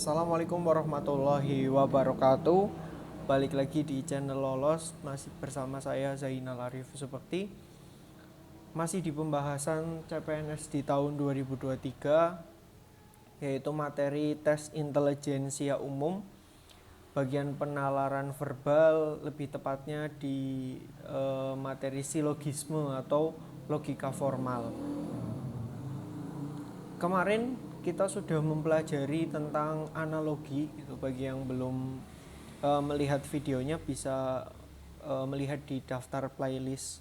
Assalamualaikum warahmatullahi wabarakatuh. Balik lagi di channel Lolos, masih bersama saya Zainal Arif. Seperti masih di pembahasan CPNS di tahun 2023, yaitu materi tes intelijensia umum bagian penalaran verbal, lebih tepatnya di materi silogisme atau logika formal. Kemarin kita sudah mempelajari tentang analogi gitu. Bagi yang belum melihat videonya bisa melihat di daftar playlist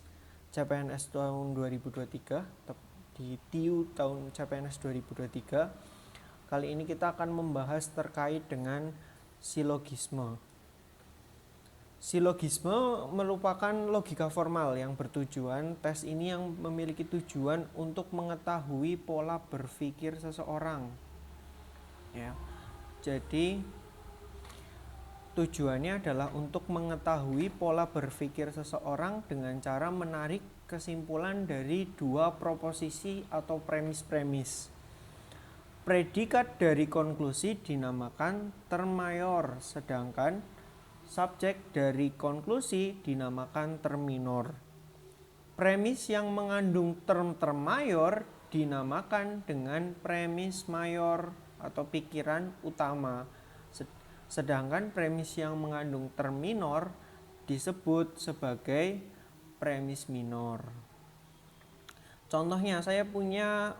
CPNS tahun 2023 di TIU tahun CPNS 2023. Kali ini kita akan membahas terkait dengan silogisme. Silogisme merupakan logika formal yang bertujuan, tes ini yang memiliki tujuan untuk mengetahui pola berpikir seseorang. Ya. Jadi tujuannya adalah untuk mengetahui pola berpikir seseorang dengan cara menarik kesimpulan dari dua proposisi atau premis-premis. Predikat dari konklusi dinamakan term mayor, sedangkan subjek dari konklusi dinamakan term minor. Premis yang mengandung term-term mayor dinamakan dengan premis mayor atau pikiran utama. Sedangkan premis yang mengandung term minor disebut sebagai premis minor. Contohnya, saya punya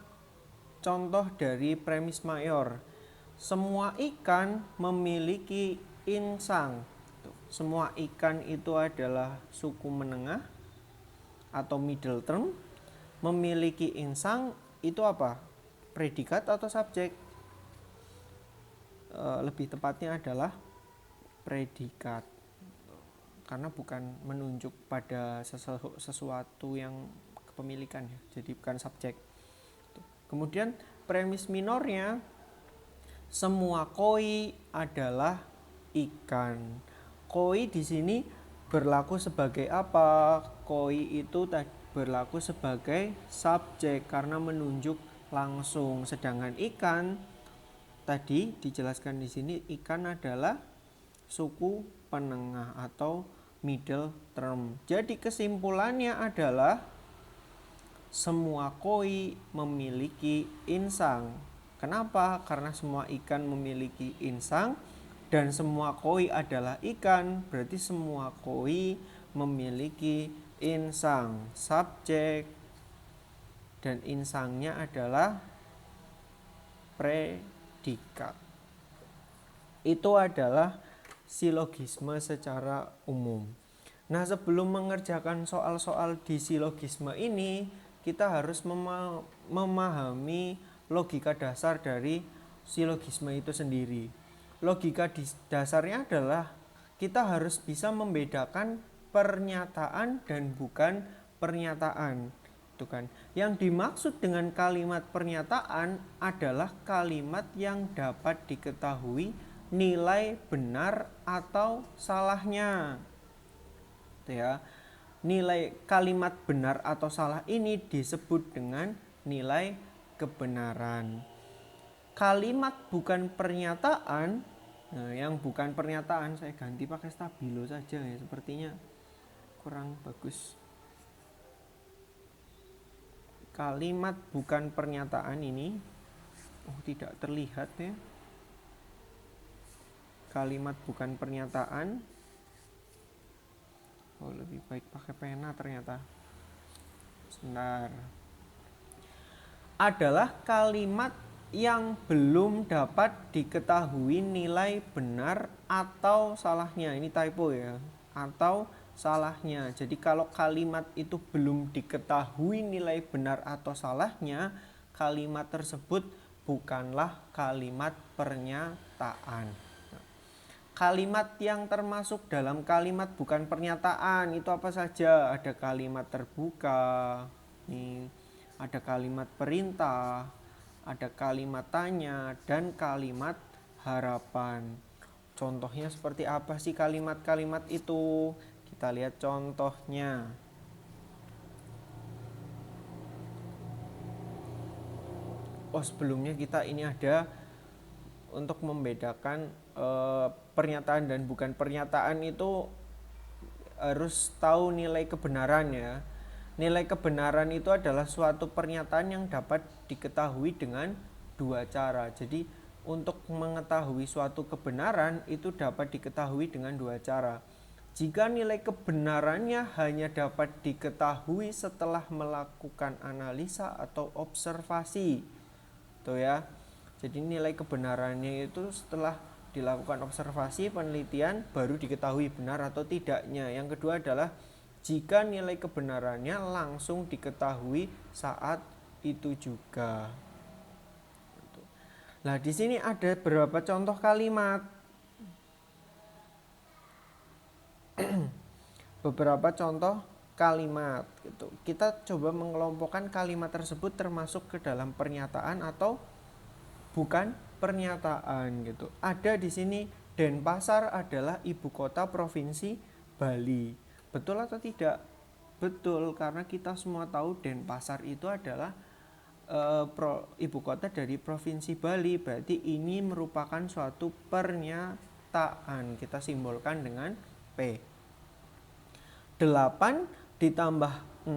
contoh dari premis mayor. Semua ikan memiliki insang. Semua ikan itu adalah suku menengah atau middle term. Memiliki insang itu apa? Predikat atau subjek? Lebih tepatnya adalah predikat, karena bukan menunjuk pada sesuatu yang kepemilikan ya, jadi bukan subjek. Kemudian premis minornya, semua koi adalah ikan. Koi di sini berlaku sebagai apa? Koi itu berlaku sebagai subjek karena menunjuk langsung, sedangkan ikan tadi dijelaskan di sini, ikan adalah suku penengah atau middle term. Jadi kesimpulannya adalah semua koi memiliki insang. Kenapa? Karena semua ikan memiliki insang dan semua koi adalah ikan. Berarti semua koi memiliki insang. Subjek dan insangnya adalah predikat. Itu adalah silogisme secara umum. Nah, sebelum mengerjakan soal-soal di silogisme ini, kita harus memahami logika dasar dari silogisme itu sendiri. Logika dasarnya adalah kita harus bisa membedakan pernyataan dan bukan pernyataan. Itu kan. Yang dimaksud dengan kalimat pernyataan adalah kalimat yang dapat diketahui nilai benar atau salahnya. Ya. Nilai kalimat benar atau salah ini disebut dengan nilai kebenaran. Kalimat bukan pernyataan, nah yang bukan pernyataan saya ganti pakai stabilo saja ya, sepertinya kurang bagus. Kalimat bukan pernyataan ini tidak terlihat ya. Kalimat bukan pernyataan, lebih baik pakai pena ternyata. Sebentar. Adalah kalimat yang belum dapat diketahui nilai benar atau salahnya. Ini typo ya. Atau salahnya. Jadi kalau kalimat itu belum diketahui nilai benar atau salahnya, kalimat tersebut bukanlah kalimat pernyataan. Kalimat yang termasuk dalam kalimat bukan pernyataan itu apa saja? Ada kalimat terbuka, nih, ada kalimat perintah, ada kalimat tanya, dan kalimat harapan. Contohnya seperti apa sih kalimat-kalimat itu? Kita lihat contohnya. Sebelumnya kita ini ada untuk membedakan pernyataan dan bukan pernyataan itu harus tahu nilai kebenaran ya. Nilai kebenaran itu adalah suatu pernyataan yang dapat diketahui dengan dua cara. Jadi untuk mengetahui suatu kebenaran itu dapat diketahui dengan dua cara. Jika nilai kebenarannya hanya dapat diketahui setelah melakukan analisa atau observasi, tuh ya. Jadi nilai kebenarannya itu setelah dilakukan observasi penelitian baru diketahui benar atau tidaknya. Yang kedua adalah jika nilai kebenarannya langsung diketahui saat itu juga. Nah, di sini ada beberapa contoh kalimat. Beberapa contoh kalimat gitu. Kita coba mengelompokkan kalimat tersebut termasuk ke dalam pernyataan atau bukan pernyataan gitu. Ada di sini Denpasar adalah ibu kota provinsi Bali. Betul atau tidak? Betul, karena kita semua tahu Denpasar itu adalah ibu kota dari provinsi Bali. Berarti ini merupakan suatu pernyataan. Kita simbolkan dengan P. 8 ditambah 6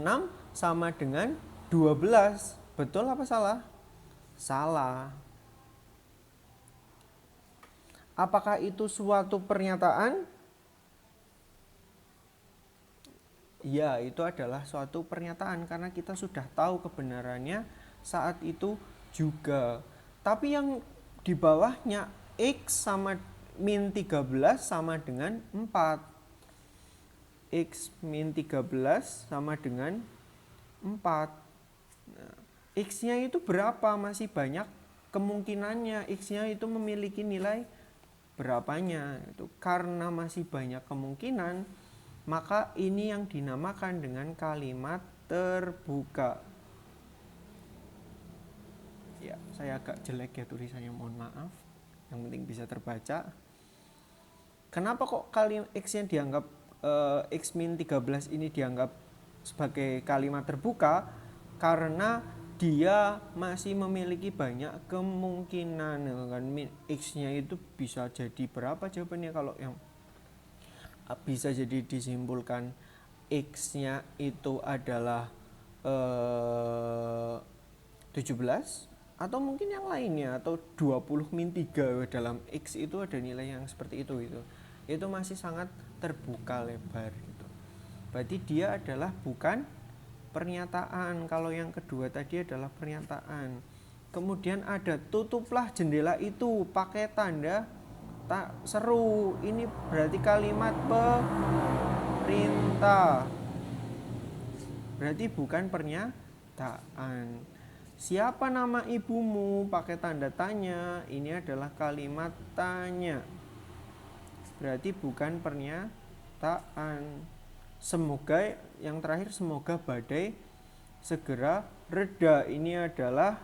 sama dengan 12. Betul apa salah? Salah. Apakah itu suatu pernyataan? Ya, itu adalah suatu pernyataan karena kita sudah tahu kebenarannya saat itu juga. Tapi yang di bawahnya X sama min 13 sama dengan 4. X min 13 sama dengan 4. Nah, X-nya itu berapa? Masih banyak kemungkinannya. X-nya itu memiliki nilai berapanya. Itu karena masih banyak kemungkinan, maka ini yang dinamakan dengan kalimat terbuka. Ya, saya agak jelek ya tulisannya, mohon maaf. Yang penting bisa terbaca. Kenapa kok kalimat X yang dianggap X min 13 ini dianggap sebagai kalimat terbuka? Karena dia masih memiliki banyak kemungkinan kan. X-nya itu bisa jadi berapa jawabannya? Kalau yang bisa jadi disimpulkan X-nya itu adalah 17 atau mungkin yang lainnya, atau 20 min 3 dalam X itu ada nilai yang seperti itu masih sangat terbuka lebar gitu. Berarti dia adalah bukan pernyataan. Kalau yang kedua tadi adalah pernyataan. Kemudian ada tutuplah jendela itu pakai tanda tak seru. Ini berarti kalimat perintah. Berarti bukan pernyataan. Siapa nama ibumu? Pakai tanda tanya. Ini adalah kalimat tanya. Berarti bukan pernyataan. Semoga, yang terakhir, semoga badai segera reda. Ini adalah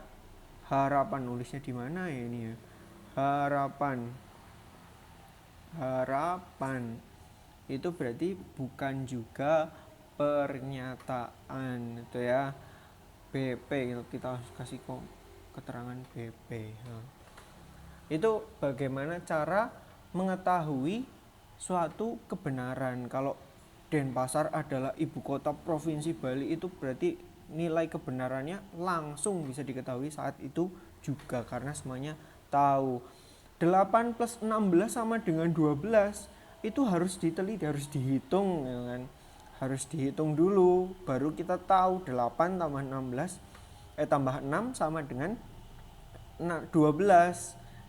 harapan. Nulisnya di mana ya ini ya? Harapan. Harapan. Itu berarti bukan juga pernyataan itu ya. BP kita harus kasih keterangan BP. Nah, itu bagaimana cara mengetahui suatu kebenaran. Kalau Denpasar adalah ibu kota provinsi Bali, itu berarti nilai kebenarannya langsung bisa diketahui saat itu juga karena semuanya tahu. 8 plus 16 sama dengan 12 itu harus diteliti, harus dihitung ya kan. Harus dihitung dulu baru kita tahu 8 tambah 16 tambah 6 sama dengan 12.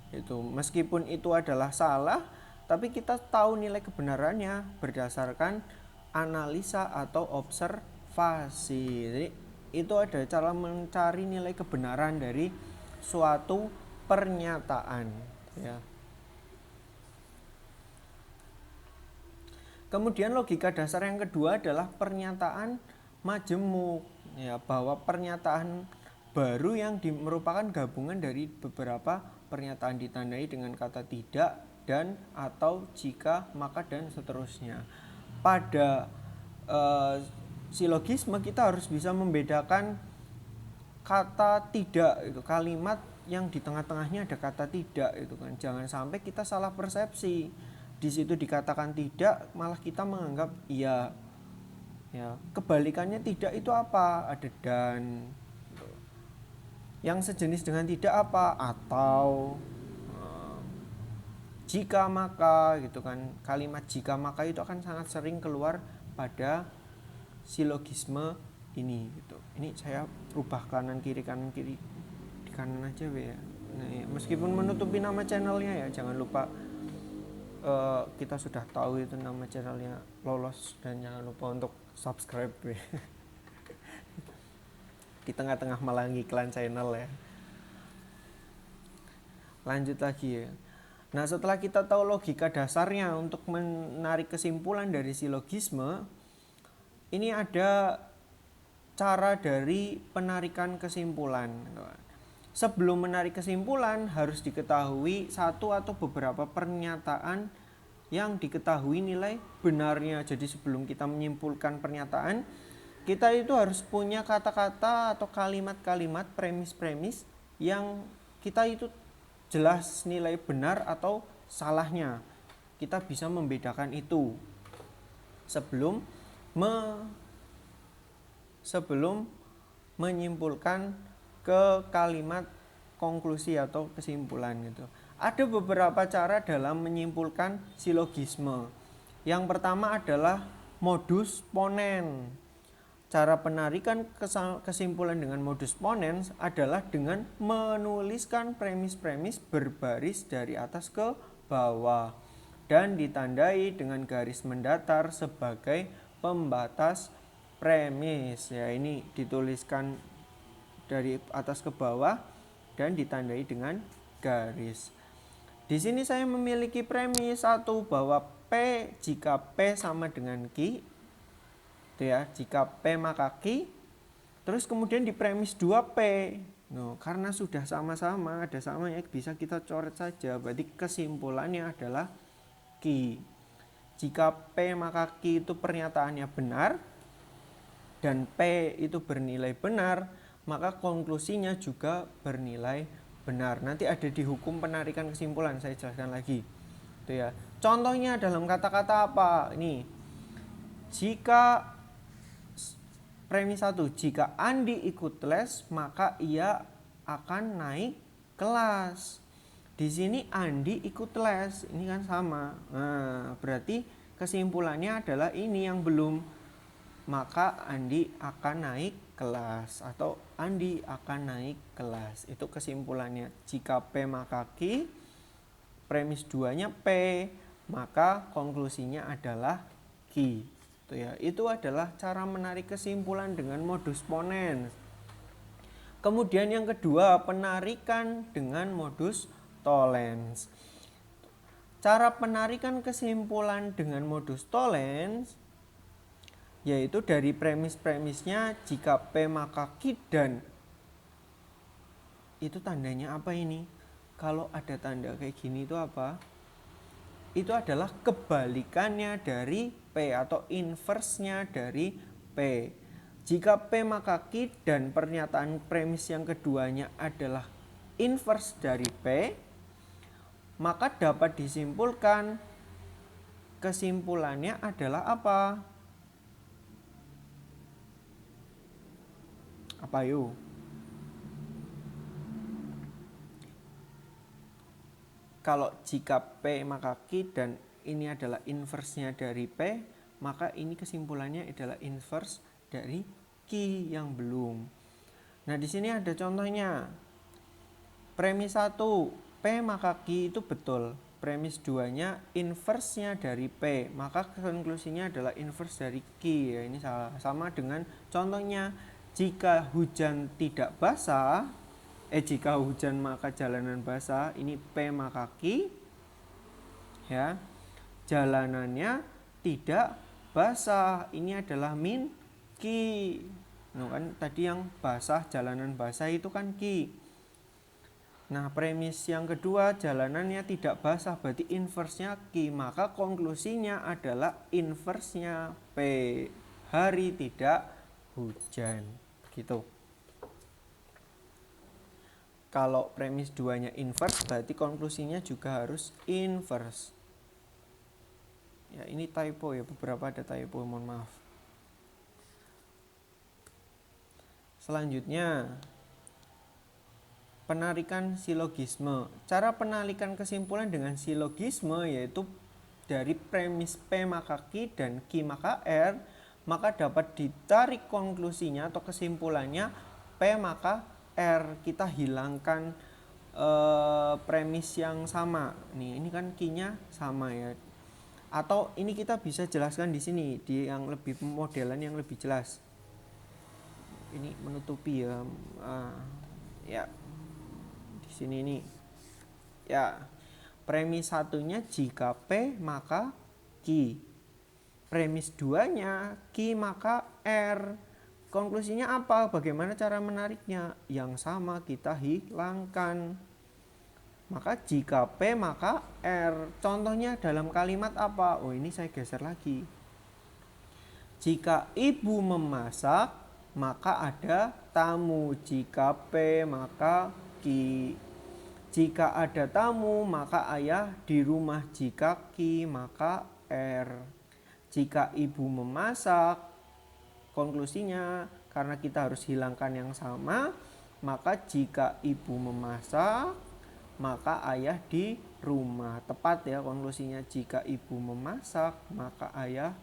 Itu meskipun itu adalah salah, tapi kita tahu nilai kebenarannya berdasarkan analisa atau observasi. Jadi itu ada cara mencari nilai kebenaran dari suatu pernyataan ya. Kemudian logika dasar yang kedua adalah pernyataan majemuk ya, bahwa pernyataan baru yang merupakan gabungan dari beberapa pernyataan ditandai dengan kata tidak, dan, atau, jika, maka, dan seterusnya. Pada silogisme kita harus bisa membedakan kata tidak itu, kalimat yang di tengah-tengahnya ada kata tidak itu kan. Jangan sampai kita salah persepsi. Di situ dikatakan tidak, malah kita menganggap iya. Ya, kebalikannya tidak itu apa? Ada dan. Yang sejenis dengan tidak apa? Atau jika maka gitu kan. Kalimat jika maka itu akan sangat sering keluar pada silogisme ini gitu. Ini saya rubah kanan kiri di kanan aja ya. Nah, ya. Meskipun menutupi nama channelnya ya, jangan lupa kita sudah tahu itu nama channelnya lolos, dan jangan lupa untuk subscribe ya. Di tengah-tengah malah ngiklan channel ya. Lanjut lagi ya. Nah, setelah kita tahu logika dasarnya untuk menarik kesimpulan dari silogisme, ini ada cara dari penarikan kesimpulan. Sebelum menarik kesimpulan harus diketahui satu atau beberapa pernyataan yang diketahui nilai benarnya. Jadi sebelum kita menyimpulkan pernyataan, kita itu harus punya kata-kata atau kalimat-kalimat, premis-premis yang kita itu jelas nilai benar atau salahnya. Kita bisa membedakan itu sebelum menyimpulkan ke kalimat konklusi atau kesimpulan gitu. Ada beberapa cara dalam menyimpulkan silogisme. Yang pertama adalah modus ponens. Cara penarikan kesimpulan dengan modus ponens adalah dengan menuliskan premis-premis berbaris dari atas ke bawah dan ditandai dengan garis mendatar sebagai pembatas premis. Ya, ini dituliskan dari atas ke bawah dan ditandai dengan garis. Di sini saya memiliki premis 1 bahwa P jika P sama dengan Q. Ya, jika P maka Q. Terus kemudian di premis 2P. Karena sudah sama-sama, ada samanya, bisa kita coret saja. Berarti kesimpulannya adalah Q. Jika P maka Q itu pernyataannya benar dan P itu bernilai benar, maka konklusinya juga bernilai benar. Nanti ada di hukum penarikan kesimpulan, saya jelaskan lagi. Itu ya. Contohnya dalam kata-kata apa? Ini. Jika premis 1, jika Andi ikut les, maka ia akan naik kelas. Di sini Andi ikut les, ini kan sama. Nah, berarti kesimpulannya adalah ini yang belum. Maka Andi akan naik kelas atau Andi akan naik kelas. Itu kesimpulannya. Jika P maka Q, premis 2-nya P, maka konklusinya adalah Q. Itu adalah cara menarik kesimpulan dengan modus ponens. Kemudian yang kedua, penarikan dengan modus tollens. Cara penarikan kesimpulan dengan modus tollens yaitu dari premis-premisnya jika P maka Q, dan itu tandanya apa ini? Kalau ada tanda kayak gini itu apa? Itu adalah kebalikannya dari P atau inverse-nya dari P. Jika P maka Q dan pernyataan premis yang keduanya adalah inverse dari P, maka dapat disimpulkan kesimpulannya adalah apa? Apa yuk? Kalau jika P maka Q dan ini adalah inverse-nya dari P, maka ini kesimpulannya adalah inverse dari Q yang belum. Nah, di sini ada contohnya. Premis 1, P maka Q itu betul. Premis 2-nya inverse-nya dari P, maka konklusinya adalah inverse dari Q. Ya, ini salah. Sama dengan contohnya, jika hujan tidak basah, jika hujan maka jalanan basah, ini P maka Q. Ya. Jalanannya tidak basah, ini adalah min Q. Kan tadi yang basah, jalanan basah itu kan Q. Nah, premis yang kedua, jalanannya tidak basah, berarti inverse-nya Q, maka konklusinya adalah inverse-nya P. Hari tidak hujan. Gitu. Kalau premis 2-nya inverse berarti konklusinya juga harus inverse. Ya, ini typo ya, beberapa ada typo, mohon maaf. Selanjutnya, penarikan silogisme. Cara penarikan kesimpulan dengan silogisme yaitu dari premis P maka Q dan Q maka R, maka dapat ditarik konklusinya atau kesimpulannya P maka R. Kita hilangkan premis yang sama. Nih, ini kan Q-nya sama ya. Atau ini kita bisa jelaskan di sini di yang lebih modelan yang lebih jelas. Ini menutupi ya. Ya. Di sini nih. Ya. Premis satunya jika P maka Q. Premis 2-nya Q maka R. Konklusinya apa? Bagaimana cara menariknya? Yang sama kita hilangkan. Maka jika P maka R. Contohnya dalam kalimat apa? Oh, ini saya geser lagi. Jika ibu memasak, maka ada tamu. Jika P maka Q. Jika ada tamu, maka ayah di rumah. Jika Q maka R. Jika ibu memasak, konklusinya karena kita harus hilangkan yang sama, maka jika ibu memasak, maka ayah di rumah. Tepat ya konklusinya, jika ibu memasak, maka ayah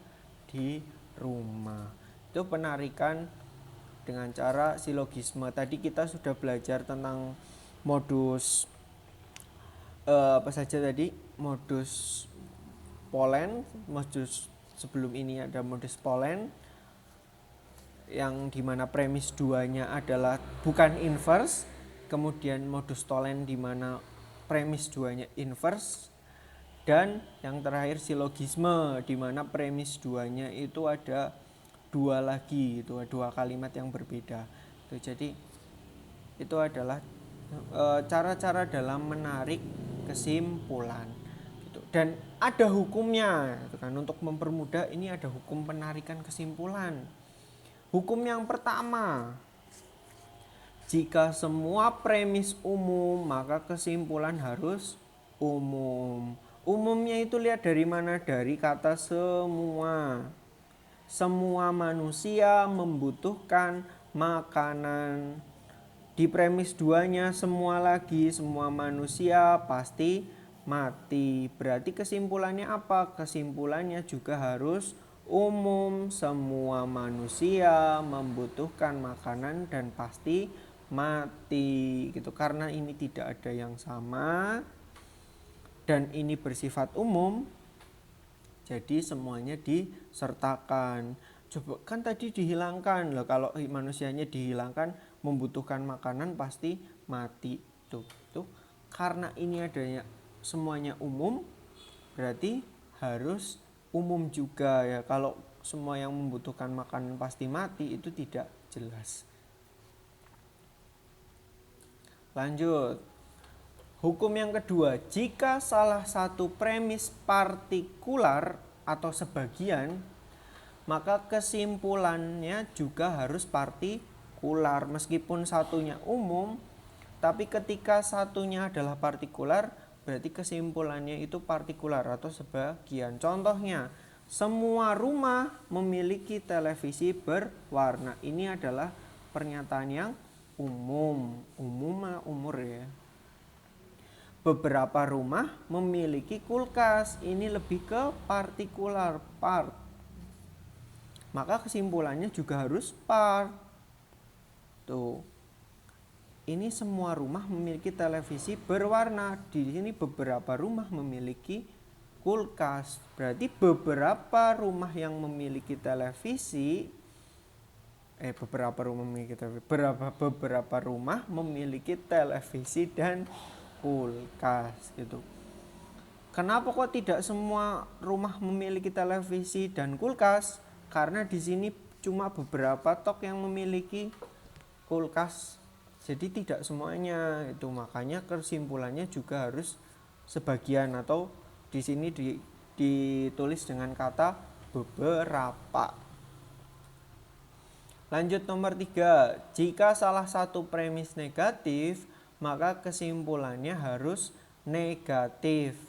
di rumah. Itu penarikan dengan cara silogisme. Tadi kita sudah belajar tentang modus apa saja tadi? Modus pollen, modus sebelum ini ada modus pollen yang dimana premis 2-nya adalah bukan inverse, kemudian modus tollens dimana premis 2-nya inverse, dan yang terakhir silogisme dimana premis 2-nya itu ada dua lagi, itu dua kalimat yang berbeda. Jadi itu adalah cara-cara dalam menarik kesimpulan. Dan ada hukumnya, kan, untuk mempermudah ini ada hukum penarikan kesimpulan. Hukum yang pertama, jika semua premis umum, maka kesimpulan harus umum. Umumnya itu lihat dari mana? Dari kata semua. Semua manusia membutuhkan makanan. Di premis 2-nya semua lagi, semua manusia pasti mati. Berarti kesimpulannya apa? Kesimpulannya juga harus umum. Semua manusia membutuhkan makanan dan pasti mati gitu. Karena ini tidak ada yang sama dan ini bersifat umum, jadi semuanya disertakan. Coba kan tadi dihilangkan loh, kalau manusianya dihilangkan, membutuhkan makanan pasti mati. Tuh karena ini adanya semuanya umum, berarti harus umum juga ya. Kalau semua yang membutuhkan makanan pasti mati, itu tidak jelas. Lanjut. Hukum yang kedua, jika salah satu premis partikular atau sebagian, maka kesimpulannya juga harus partikular. Meskipun satunya umum, tapi ketika satunya adalah partikular, berarti kesimpulannya itu partikular atau sebagian. Contohnya, semua rumah memiliki televisi berwarna. Ini adalah pernyataan yang umum. Umur ya. Beberapa rumah memiliki kulkas. Ini lebih ke partikular, part. Maka kesimpulannya juga harus part. Tuh. Ini semua rumah memiliki televisi berwarna. Di sini beberapa rumah memiliki kulkas. Berarti beberapa rumah yang memiliki televisi beberapa rumah memiliki televisi dan kulkas gitu. Kenapa kok tidak semua rumah memiliki televisi dan kulkas? Karena di sini cuma beberapa tok yang memiliki kulkas. Jadi tidak semuanya itu, makanya kesimpulannya juga harus sebagian atau di sini ditulis dengan kata beberapa. Lanjut nomor 3, jika salah satu premis negatif, maka kesimpulannya harus negatif.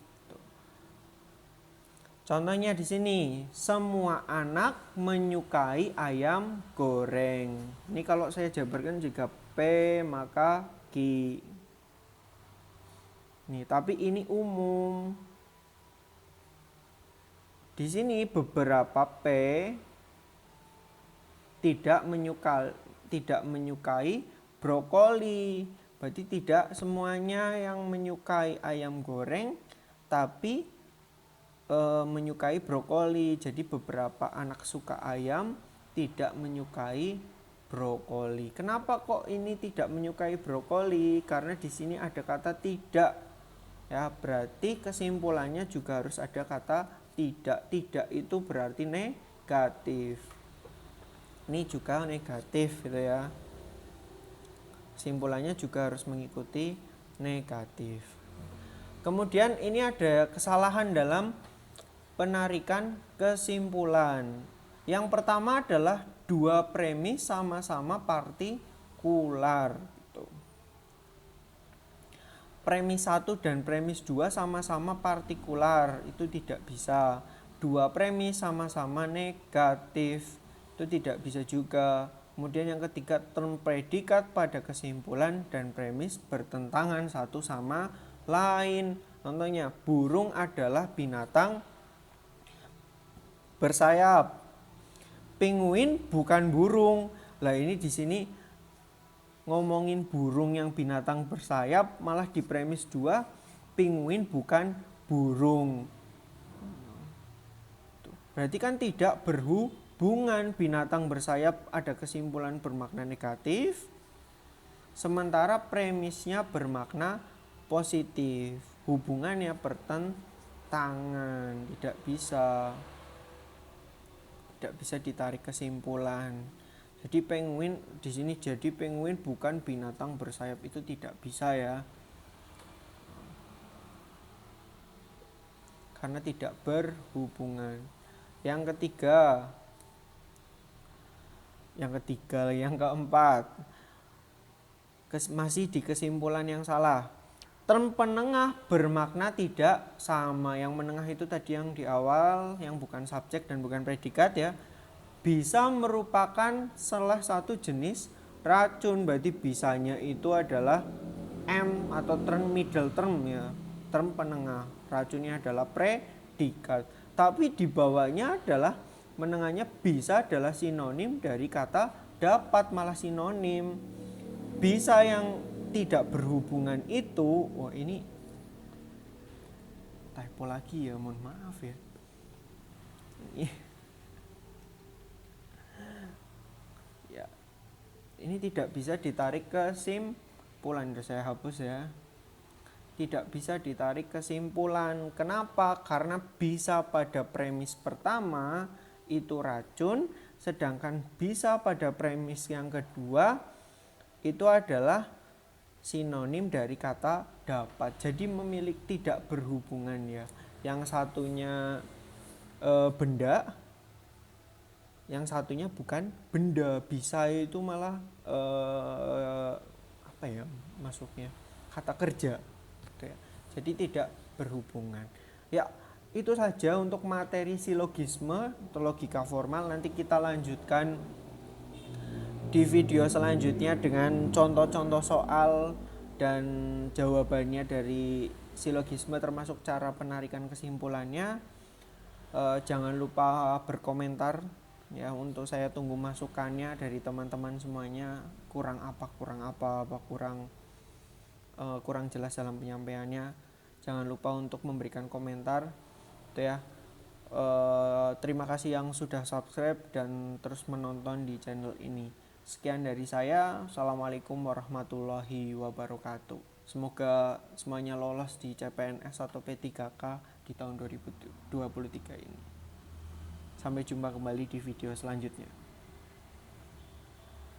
Contohnya di sini, semua anak menyukai ayam goreng. Ini kalau saya jabarkan jika P maka Q. Nih, tapi ini umum. Di sini beberapa P tidak menyukai brokoli. Berarti tidak semuanya yang menyukai ayam goreng, tapi menyukai brokoli. Jadi beberapa anak suka ayam tidak menyukai brokoli. Kenapa kok ini tidak menyukai brokoli? Karena di sini ada kata tidak. Ya, berarti kesimpulannya juga harus ada kata tidak. Tidak itu berarti negatif. Ini juga negatif gitu ya. Kesimpulannya juga harus mengikuti negatif. Kemudian ini ada kesalahan dalam penarikan kesimpulan. Yang pertama adalah dua premis sama-sama partikular. Premis 1 dan premis 2 sama-sama partikular, itu tidak bisa. Dua premis sama-sama negatif, itu tidak bisa juga. Kemudian yang ketiga, term predikat pada kesimpulan dan premis bertentangan satu sama lain. Contohnya, burung adalah binatang bersayap. Penguin bukan burung. Lah ini di sini ngomongin burung yang binatang bersayap, malah di premis 2 penguin bukan burung. Berarti kan tidak berhubungan. Binatang bersayap ada kesimpulan bermakna negatif, sementara premisnya bermakna positif. Hubungannya bertentangan, tidak bisa ditarik kesimpulan. Jadi penguin di sini jadi penguin bukan binatang bersayap, itu tidak bisa ya. Karena tidak berhubungan. Yang keempat, masih di kesimpulan yang salah. Term penengah bermakna tidak sama. Yang menengah itu tadi yang di awal, yang bukan subjek dan bukan predikat ya. Bisa merupakan salah satu jenis racun. Berarti bisanya itu adalah M atau term middle term ya. Term penengah. Racunnya adalah predikat. Tapi di bawahnya adalah menengahnya bisa adalah sinonim dari kata dapat, malah sinonim. Bisa yang tidak berhubungan itu, wah ini typo lagi ya, mohon maaf ya. Ya, ini tidak bisa ditarik kesimpulan. Saya hapus ya. Tidak bisa ditarik kesimpulan. Kenapa? Karena bisa pada premis pertama itu racun, sedangkan bisa pada premis yang kedua itu adalah sinonim dari kata dapat. Jadi memiliki tidak berhubungan ya. Yang satunya benda, yang satunya bukan benda. Bisa itu malah apa ya masuknya, kata kerja gitu ya. Jadi tidak berhubungan ya. Itu saja untuk materi silogisme atau logika formal. Nanti kita lanjutkan di video selanjutnya dengan contoh-contoh soal dan jawabannya dari silogisme, termasuk cara penarikan kesimpulannya. Jangan lupa berkomentar ya, untuk saya tunggu masukannya dari teman-teman semuanya. Kurang apa kurang jelas dalam penyampaiannya, jangan lupa untuk memberikan komentar gitu ya. Terima kasih yang sudah subscribe dan terus menonton di channel ini. Sekian dari saya. Assalamualaikum warahmatullahi wabarakatuh. Semoga semuanya lolos di CPNS atau P3K di tahun 2023 ini. Sampai jumpa kembali di video selanjutnya.